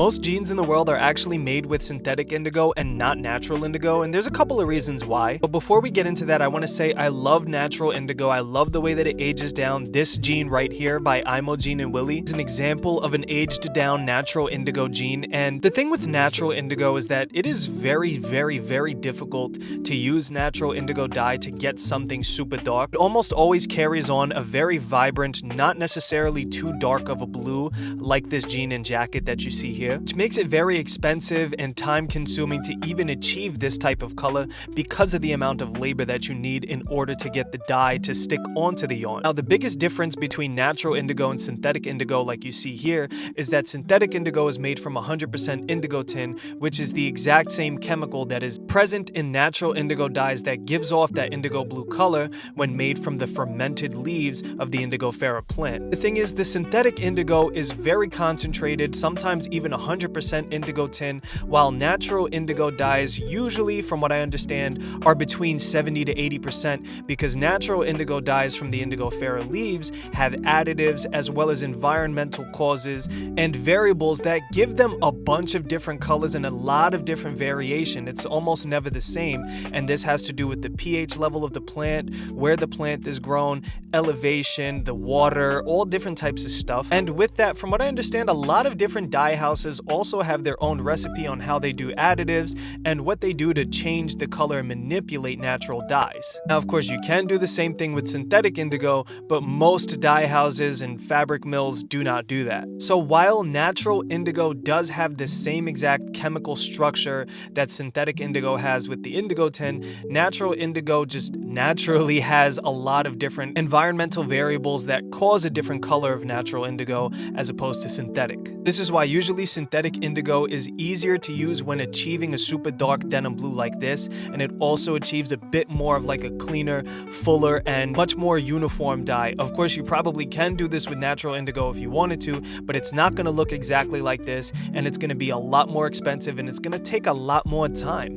Most jeans in the world are actually made with synthetic indigo and not natural indigo, and there's a couple of reasons why. But before we get into that, I want to say I love natural indigo. I love the way that it ages down. This jean right here by Imogen and Willie is an example of an aged down natural indigo jean. And the thing with natural indigo is that it is very, very, very difficult to use natural indigo dye to get something super dark. It almost always carries on a very vibrant, not necessarily too dark of a blue like this jean and jacket that you see here, which makes it very expensive and time consuming to even achieve this type of color because of the amount of labor that you need in order to get the dye to stick onto the yarn. Now, the biggest difference between natural indigo and synthetic indigo, like you see here, is that synthetic indigo is made from 100% indigo tin, which is the exact same chemical that is present in natural indigo dyes that gives off that indigo blue color when made from the fermented leaves of the Indigofera plant. The thing is, the synthetic indigo is very concentrated, sometimes even 100% indigo tin, while natural indigo dyes usually, from what I understand, are between 70 to 80% because natural indigo dyes from the Indigofera leaves have additives as well as environmental causes and variables that give them a bunch of different colors and a lot of different variation. It's almost never the same, and this has to do with the pH level of the plant, where the plant is grown, elevation, the water, all different types of stuff. And with that, from what I understand, a lot of different dye houses also have their own recipe on how they do additives and what they do to change the color and manipulate natural dyes. Now, of course, you can do the same thing with synthetic indigo, but most dye houses and fabric mills do not do that. So while natural indigo does have the same exact chemical structure that synthetic indigo has with the indigo tin, natural indigo just naturally has a lot of different environmental variables that cause a different color of natural indigo as opposed to synthetic. This is why usually synthetic indigo is easier to use when achieving a super dark denim blue like this, and it also achieves a bit more of like a cleaner, fuller, and much more uniform dye. Of course, you probably can do this with natural indigo if you wanted to, but it's not going to look exactly like this, and it's going to be a lot more expensive, and it's going to take a lot more time.